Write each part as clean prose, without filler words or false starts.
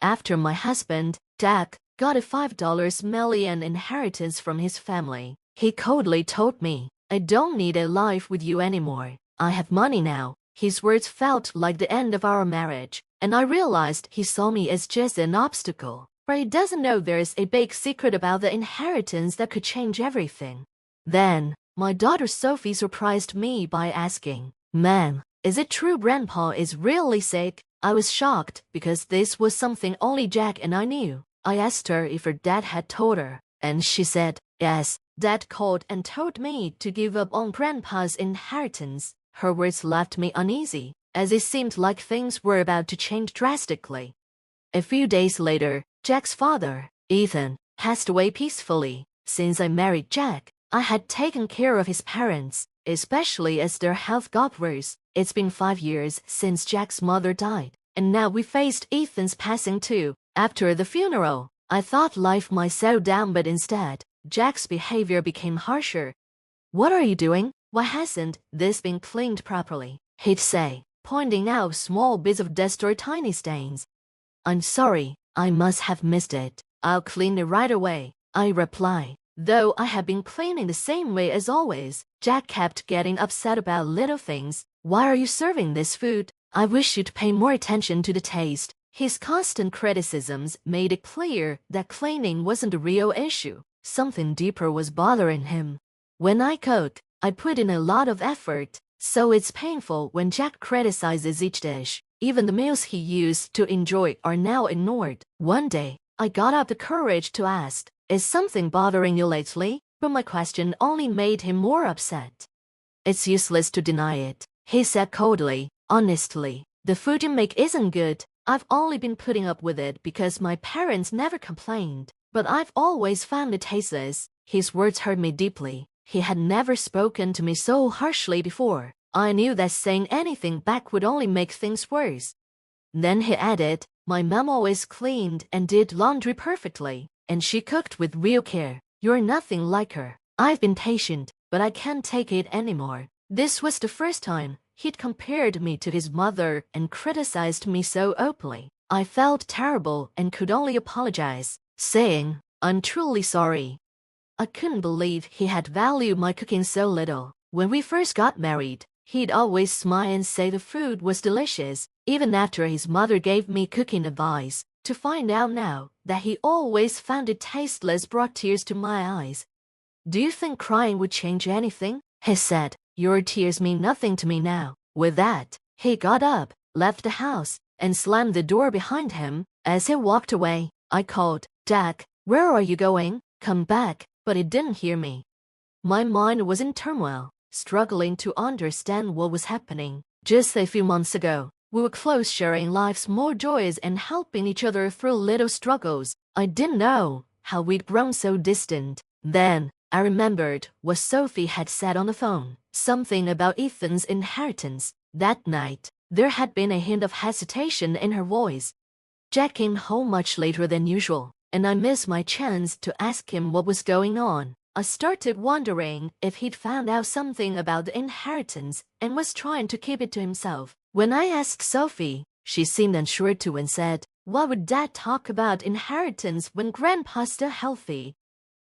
After my husband, Jack, got a $5 million inheritance from his family, he coldly told me, "I don't need a life with you anymore. I have money now." His words felt like the end of our marriage, and I realized he saw me as just an obstacle. But he doesn't know there's a big secret about the inheritance that could change everything. Then, my daughter Sophie surprised me by asking, "Ma'am, is it true Grandpa is really sick?" I was shocked because this was something only Jack and I knew. I asked her if her dad had told her, and she said, "Yes, Dad called and told me to give up on Grandpa's inheritance." Her words left me uneasy, as it seemed like things were about to change drastically. A few days later, Jack's father, Ethan, passed away peacefully. Since I married Jack, I had taken care of his parents, especially as their health got worse. It's been 5 years since Jack's mother died, and now we faced Ethan's passing too. After the funeral, I thought life might settle down, but instead, Jack's behavior became harsher. "What are you doing? Why hasn't this been cleaned properly?" he'd say, pointing out small bits of dust or tiny stains. "I'm sorry, I must have missed it. I'll clean it right away," I reply. Though I had been cleaning the same way as always, Jack kept getting upset about little things. "Why are you serving this food? I wish you'd pay more attention to the taste." His constant criticisms made it clear that cleaning wasn't a real issue. Something deeper was bothering him. When I cook, I put in a lot of effort, so it's painful when Jack criticizes each dish. Even the meals he used to enjoy are now ignored. One day, I got up the courage to ask, "Is something bothering you lately?" But my question only made him more upset. "It's useless to deny it," he said coldly. "Honestly, the food you make isn't good. I've only been putting up with it because my parents never complained, but I've always found it tasteless." His words hurt me deeply. He had never spoken to me so harshly before. I knew that saying anything back would only make things worse. Then he added, "My mom always cleaned and did laundry perfectly, and she cooked with real care. You're nothing like her." I've been patient, but I can't take it anymore. This was the first time he'd compared me to his mother and criticized me so openly. I felt terrible and could only apologize, saying, "I'm truly sorry." I couldn't believe he had valued my cooking so little. When we first got married, he'd always smile and say the food was delicious, even after his mother gave me cooking advice. To find out now that he always found it tasteless brought tears to my eyes. "Do you think crying would change anything?" he said. "Your tears mean nothing to me now." With that, he got up, left the house, and slammed the door behind him. As he walked away, I called, "Jack, where are you going? Come back." But he didn't hear me. My mind was in turmoil, struggling to understand what was happening. Just a few months ago, we were close, sharing life's small joys and helping each other through little struggles. I didn't know how we'd grown so distant. Then, I remembered what Sophie had said on the phone, something about Ethan's inheritance. That night, there had been a hint of hesitation in her voice. Jack came home much later than usual, and I missed my chance to ask him what was going on. I started wondering if he'd found out something about the inheritance and was trying to keep it to himself. When I asked Sophie, she seemed unsure too and said, "Why would Dad talk about inheritance when Grandpa's still healthy?"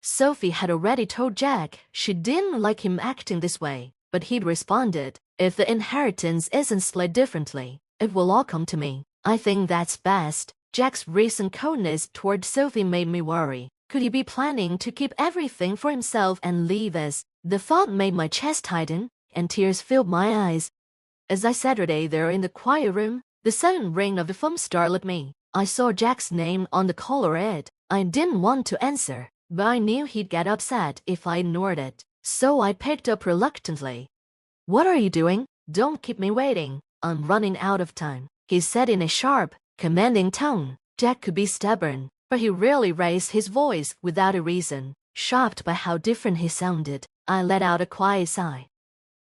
Sophie had already told Jack she didn't like him acting this way, but he'd responded, "If the inheritance isn't split differently, it will all come to me. I think that's best." Jack's recent coldness toward Sophie made me worry. Could he be planning to keep everything for himself and leave us? The thought made my chest tighten, and tears filled my eyes. As I sat there in the quiet room, the sudden ring of the phone startled me. I saw Jack's name on the caller ID. I didn't want to answer, but I knew he'd get upset if I ignored it, so I picked up reluctantly. "What are you doing? Don't keep me waiting. I'm running out of time," he said in a sharp, commanding tone. Jack could be stubborn, but he rarely raised his voice without a reason. Shocked by how different he sounded, I let out a quiet sigh.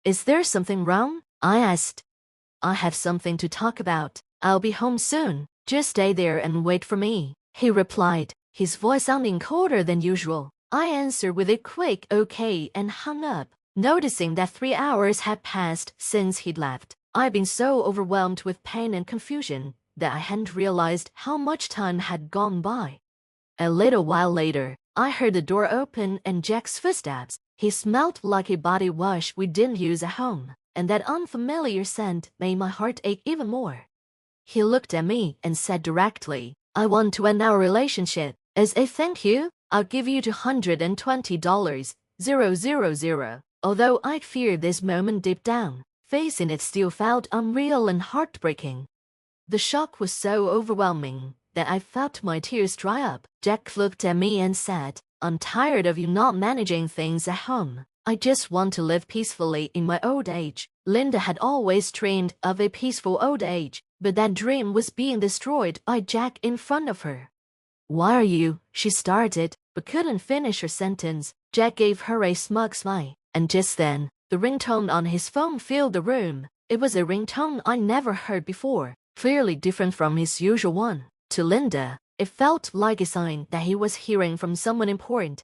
"Is there something wrong?" I asked. "I have something to talk about. I'll be home soon. Just stay there and wait for me," he replied, his voice sounding colder than usual. I answered with a quick okay and hung up, noticing that 3 hours had passed since he'd left. I'd been so overwhelmed with pain and confusion that I hadn't realized how much time had gone by. A little while later, I heard the door open and Jack's footsteps. He smelled like a body wash we didn't use at home, and that unfamiliar scent made my heart ache even more. He looked at me and said directly, "I want to end our relationship. As a thank you, I'll give you $220, 000. Although I feared this moment deep down, facing it still felt unreal and heartbreaking. The shock was so overwhelming that I felt my tears dry up. Jack looked at me and said, "I'm tired of you not managing things at home. I just want to live peacefully in my old age." Linda had always dreamed of a peaceful old age, but that dream was being destroyed by Jack in front of her. "Why are you?" she started, but couldn't finish her sentence. Jack gave her a smug smile, and just then, the ringtone on his phone filled the room. It was a ringtone I never heard before, clearly different from his usual one. To Linda, it felt like a sign that he was hearing from someone important.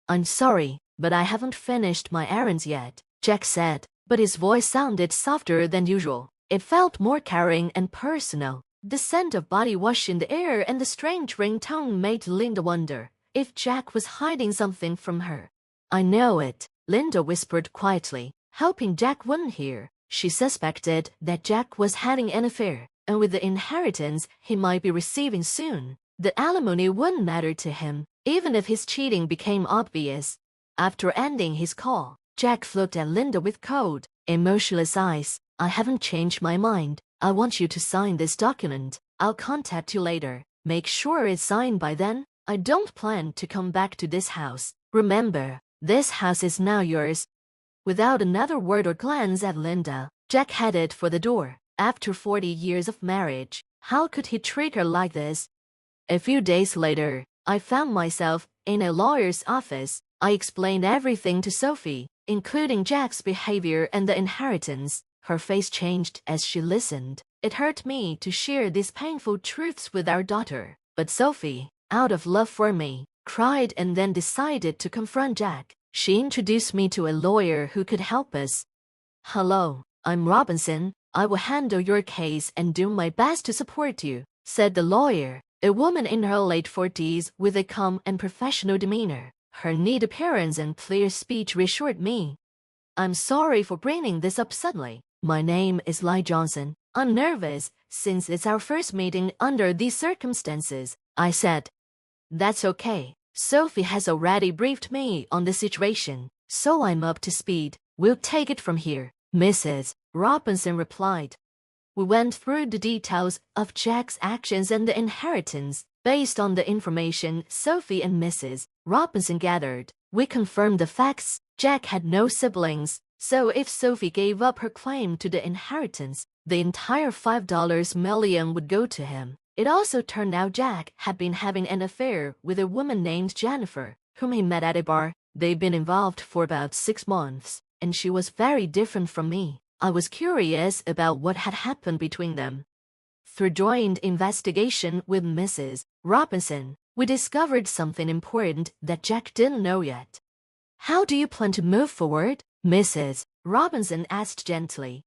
"I'm sorry, but I haven't finished my errands yet," Jack said, but his voice sounded softer than usual. It felt more caring and personal. The scent of body wash in the air and the strange ringtone made Linda wonder if Jack was hiding something from her. "I know it," Linda whispered quietly, hoping Jack wouldn't hear. She suspected that Jack was having an affair, and with the inheritance he might be receiving soon, the alimony wouldn't matter to him, even if his cheating became obvious. After ending his call, Jack looked at Linda with cold, emotionless eyes. "I haven't changed my mind. I want you to sign this document. I'll contact you later. Make sure it's signed by then. I don't plan to come back to this house. Remember, this house is now yours." Without another word or glance at Linda, Jack headed for the door. After 40 years of marriage, how could he treat her like this? A few days later, I found myself in a lawyer's office. I explained everything to Sophie, including Jack's behavior and the inheritance. Her face changed as she listened. It hurt me to share these painful truths with our daughter, but Sophie, out of love for me, cried and then decided to confront Jack. She introduced me to a lawyer who could help us. "Hello, I'm Robinson. I will handle your case and do my best to support you," said the lawyer, a woman in her late 40s with a calm and professional demeanor. Her neat appearance and clear speech reassured me. "I'm sorry for bringing this up suddenly. My name is Lai Johnson. I'm nervous since it's our first meeting under these circumstances," I said. "That's okay. Sophie has already briefed me on the situation, so I'm up to speed. We'll take it from here," Mrs. Robinson replied. We went through the details of Jack's actions and the inheritance. Based on the information Sophie and Mrs. Robinson gathered, we confirmed the facts. Jack had no siblings, so if Sophie gave up her claim to the inheritance, the entire $5 million would go to him. It also turned out Jack had been having an affair with a woman named Jennifer, whom he met at a bar. They'd been involved for about 6 months, and she was very different from me. I was curious about what had happened between them. Through joint investigation with Mrs. Robinson, we discovered something important that Jack didn't know yet. "How do you plan to move forward?" Mrs. Robinson asked gently.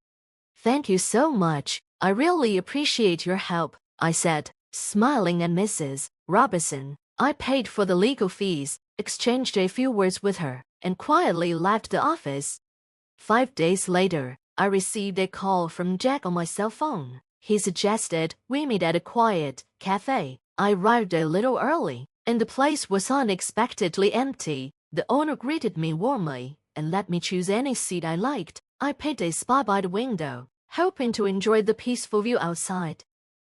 "Thank you so much. I really appreciate your help," I said, smiling at Mrs. Robinson. I paid for the legal fees, exchanged a few words with her, and quietly left the office. 5 days later, I received a call from Jack on my cell phone. He suggested we meet at a quiet cafe. I arrived a little early, and the place was unexpectedly empty. The owner greeted me warmly and let me choose any seat I liked. I picked a spot by the window, hoping to enjoy the peaceful view outside.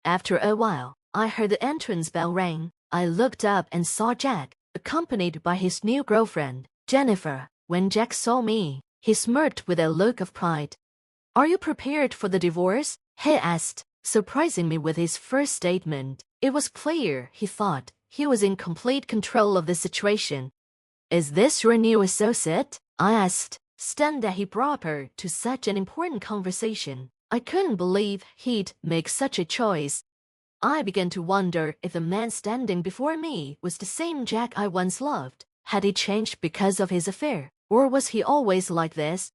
After a while, I heard the entrance bell ring. I looked up and saw Jack, accompanied by his new girlfriend, Jennifer. When Jack saw me, he smirked with a look of pride. "Are you prepared for the divorce?" he asked, surprising me with his first statement. It was clear, he thought, he was in complete control of the situation. "Is this your new associate?" I asked, stunned that he brought her to such an important conversation. I couldn't believe he'd make such a choice. I began to wonder if the man standing before me was the same Jack I once loved. Had he changed because of his affair, or was he always like this?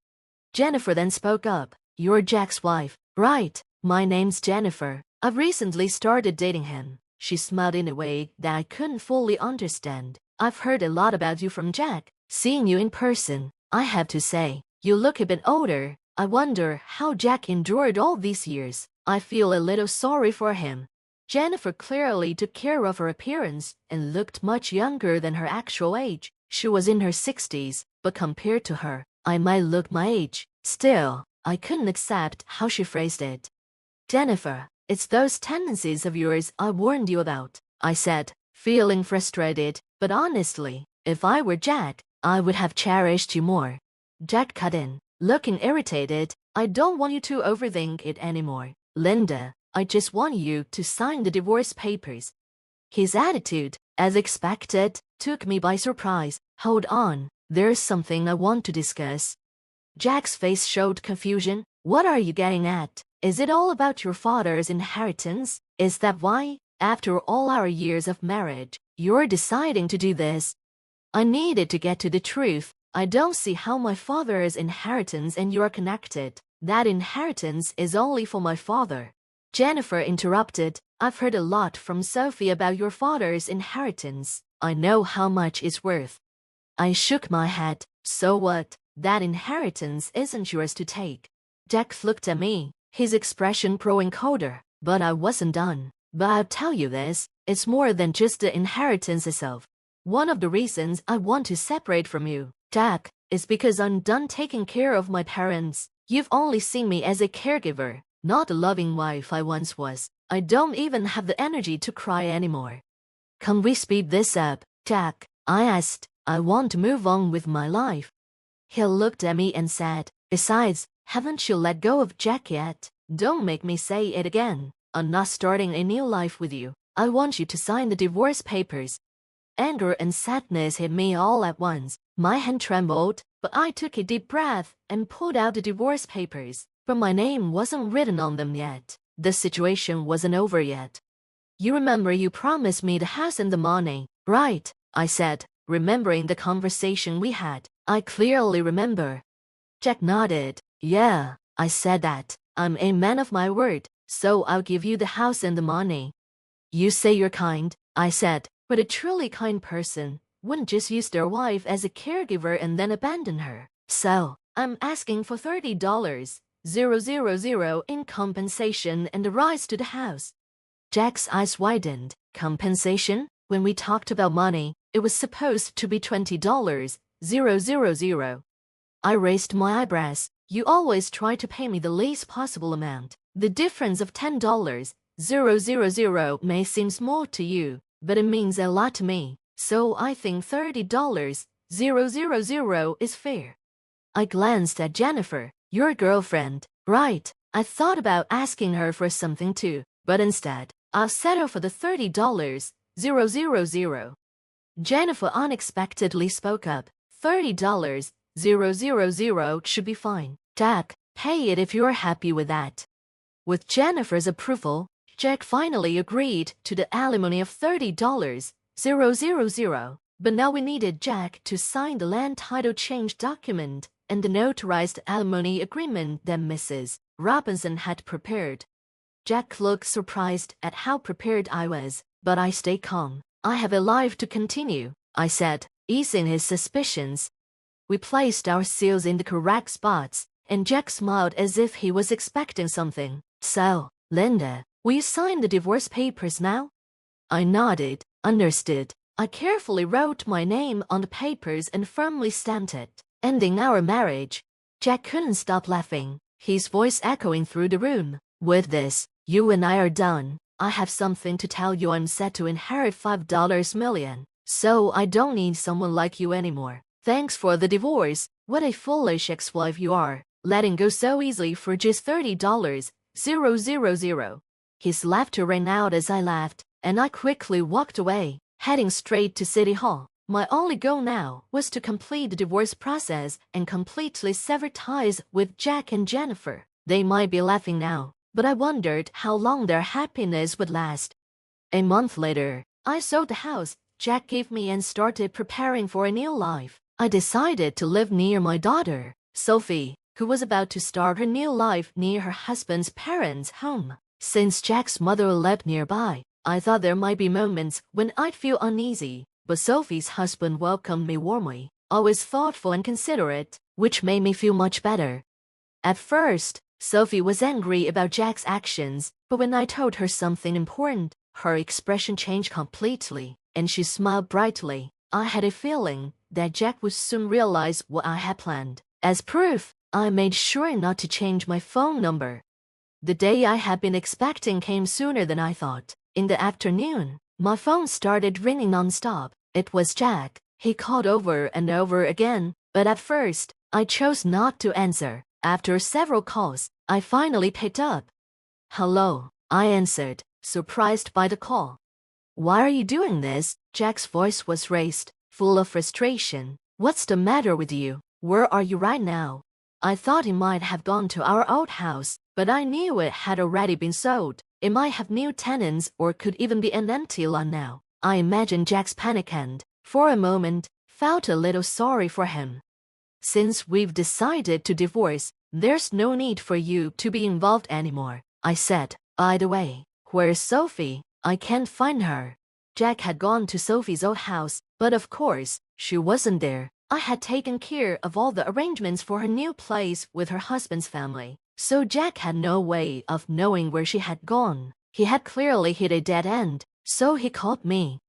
Jennifer then spoke up. "You're Jack's wife, right?" "My name's Jennifer. I've recently started dating him. She smiled in a way that I couldn't fully understand. I've heard a lot about you from Jack. Seeing you in person, I have to say, you look a bit older. I wonder how Jack endured all these years. I feel a little sorry for him. Jennifer clearly took care of her appearance and looked much younger than her actual age. She was in her 60s, but compared to her, I might look my age. Still, I couldn't accept how she phrased it. Jennifer, it's those tendencies of yours I warned you about, I said, feeling frustrated, but honestly, if I were Jack, I would have cherished you more. Jack cut in, looking irritated. I don't want you to overthink it anymore, Linda. I just want you to sign the divorce papers. His attitude, as expected, took me by surprise. Hold on, there's something I want to discuss. Jack's face showed confusion. What are you getting at? Is it all about your father's inheritance? Is that why, after all our years of marriage, you're deciding to do this? I needed to get to the truth. I don't see how my father's inheritance and you're connected. That inheritance is only for my father. Jennifer interrupted. I've heard a lot from Sophie about your father's inheritance. I know how much it's worth. I shook my head. So what? That inheritance isn't yours to take. Jack looked at me, his expression growing colder, but I wasn't done. But I'll tell you this, it's more than just the inheritance itself. One of the reasons I want to separate from you, Jack, is because I'm done taking care of my parents. You've only seen me as a caregiver, not the loving wife I once was. I don't even have the energy to cry anymore. Can we speed this up, Jack? I asked. I want to move on with my life. He looked at me and said, besides, haven't you let go of Jack yet? Don't make me say it again. I'm not starting a new life with you. I want you to sign the divorce papers. Anger and sadness hit me all at once. My hand trembled, but I took a deep breath and pulled out the divorce papers. But my name wasn't written on them yet. The situation wasn't over yet. You remember you promised me the house and the money, right? I said, remembering the conversation we had. I clearly remember. Jack nodded. Yeah, I said that. I'm a man of my word, so I'll give you the house and the money. You say you're kind, I said, but a truly kind person wouldn't just use their wife as a caregiver and then abandon her. So, I'm asking for $30,000 in compensation and the rights to the house. Jack's eyes widened. Compensation? When we talked about money, it was supposed to be $20,000. I raised my eyebrows. You always try to pay me the least possible amount. The difference of $10,000 may seem small to you, but it means a lot to me. So I think $30,000 is fair. I glanced at Jennifer, your girlfriend, right? I thought about asking her for something too, but instead, I'll settle for the $30,000. Jennifer unexpectedly spoke up. $30,000 should be fine. Jack, pay it if you're happy with that. With Jennifer's approval, Jack finally agreed to the alimony of $30,000. But now we needed Jack to sign the land title change document and the notarized alimony agreement that Mrs. Robinson had prepared. Jack looked surprised at how prepared I was, but I stayed calm. I have a life to continue, I said, easing his suspicions. We placed our seals in the correct spots, and Jack smiled as if he was expecting something. So, Linda, will you sign the divorce papers now? I nodded. Understood. I carefully wrote my name on the papers and firmly stamped it, ending our marriage. Jack couldn't stop laughing, his voice echoing through the room. With this, you and I are done. I have something to tell you. I'm set to inherit $5 million, so I don't need someone like you anymore. Thanks for the divorce. What a foolish ex-wife you are, letting go so easily for just $30,000. His laughter rang out as I laughed, and I quickly walked away, heading straight to City Hall. My only goal now was to complete the divorce process and completely sever ties with Jack and Jennifer. They might be laughing now, but I wondered how long their happiness would last. A month later, I sold the house Jack gave me and started preparing for a new life. I decided to live near my daughter, Sophie, who was about to start her new life near her husband's parents' home. Since Jack's mother lived nearby, I thought there might be moments when I'd feel uneasy, but Sophie's husband welcomed me warmly, always thoughtful and considerate, which made me feel much better. At first, Sophie was angry about Jack's actions, but when I told her something important, her expression changed completely, and she smiled brightly. I had a feeling that Jack would soon realize what I had planned. As proof, I made sure not to change my phone number. The day I had been expecting came sooner than I thought. In the afternoon, my phone started ringing non-stop. It was Jack. He called over and over again, but at first, I chose not to answer. After several calls, I finally picked up. "Hello," I answered, surprised by the call. "Why are you doing this?" Jack's voice was raised, full of frustration. "What's the matter with you? Where are you right now?" I thought he might have gone to our old house, but I knew it had already been sold. It might have new tenants or could even be an empty lot now. I imagined Jack's panic and, for a moment, felt a little sorry for him. "Since we've decided to divorce, there's no need for you to be involved anymore," I said. "By the way, where's Sophie? I can't find her." Jack had gone to Sophie's old house, but of course, she wasn't there. I had taken care of all the arrangements for her new place with her husband's family, so Jack had no way of knowing where she had gone. He had clearly hit a dead end, so he called me.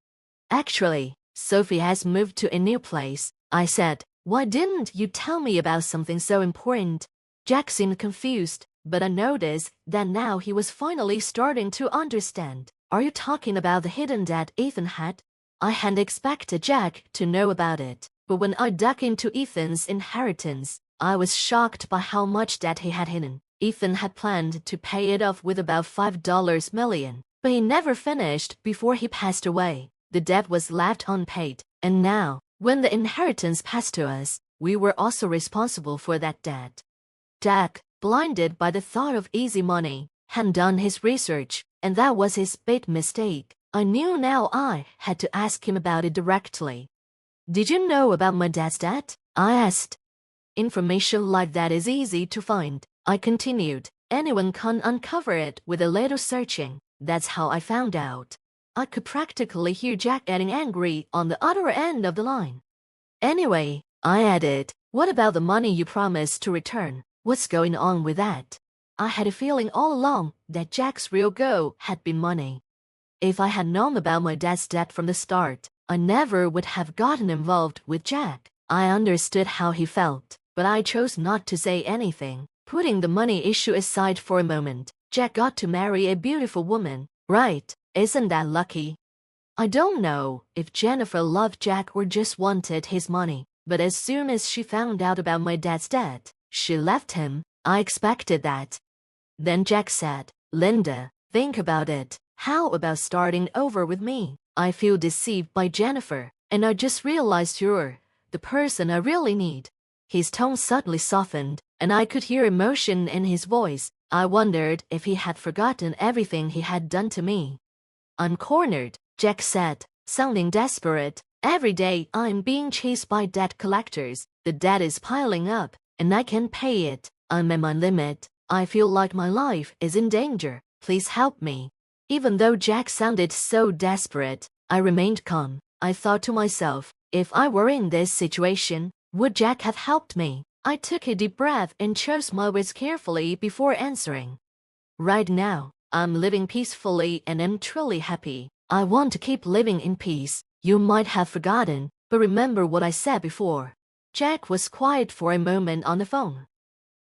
"Actually, Sophie has moved to a new place," I said. "Why didn't you tell me about something so important?" Jack seemed confused, but I noticed that now he was finally starting to understand. "Are you talking about the hidden debt Ethan had?" I hadn't expected Jack to know about it, but when I dug into Ethan's inheritance, I was shocked by how much debt he had hidden. Ethan had planned to pay it off with about $5 million, but he never finished before he passed away. The debt was left unpaid, and now, when the inheritance passed to us, we were also responsible for that debt. Jack, blinded by the thought of easy money, hadn't done his research, and that was his big mistake. I knew now I had to ask him about it directly. "Did you know about my dad's debt?" I asked. "Information like that is easy to find," I continued. "Anyone can uncover it with a little searching. That's how I found out." I could practically hear Jack getting angry on the other end of the line. "Anyway," I added, "what about the money you promised to return? What's going on with that?" I had a feeling all along that Jack's real goal had been money. If I had known about my dad's debt from the start, I never would have gotten involved with Jack. I understood how he felt, but I chose not to say anything. Putting the money issue aside for a moment, Jack got to marry a beautiful woman, right? Isn't that lucky? I don't know if Jennifer loved Jack or just wanted his money, but as soon as she found out about my dad's debt, she left him. I expected that. Then Jack said, "Linda, think about it. How about starting over with me? I feel deceived by Jennifer, and I just realized you're the person I really need." His tone suddenly softened, and I could hear emotion in his voice. I wondered if he had forgotten everything he had done to me. "I'm cornered," Jack said, sounding desperate. "Every day I'm being chased by debt collectors. The debt is piling up, and I can't pay it. I'm at my limit. I feel like my life is in danger. Please help me." Even though Jack sounded so desperate, I remained calm. I thought to myself, if I were in this situation, would Jack have helped me? I took a deep breath and chose my words carefully before answering. "Right now, I'm living peacefully and am truly happy. I want to keep living in peace. You might have forgotten, but remember what I said before." Jack was quiet for a moment on the phone.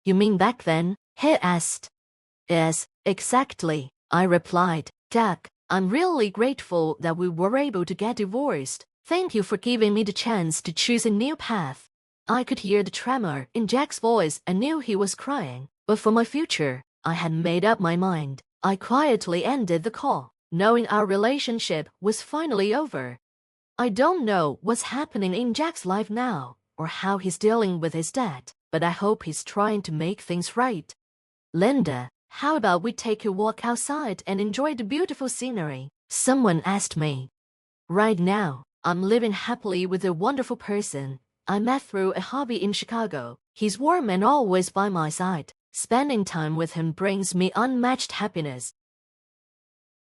"You mean back then?" he asked. "Yes, exactly," I replied. "Jack, I'm really grateful that we were able to get divorced. Thank you for giving me the chance to choose a new path." I could hear the tremor in Jack's voice and knew he was crying. But for my future, I had made up my mind. I quietly ended the call, knowing our relationship was finally over. I don't know what's happening in Jack's life now, or how he's dealing with his debt, but I hope he's trying to make things right. "Linda, how about we take a walk outside and enjoy the beautiful scenery?" someone asked me. "Right now, I'm living happily with a wonderful person I met through a hobby in Chicago. He's warm and always by my side. Spending time with him brings me unmatched happiness.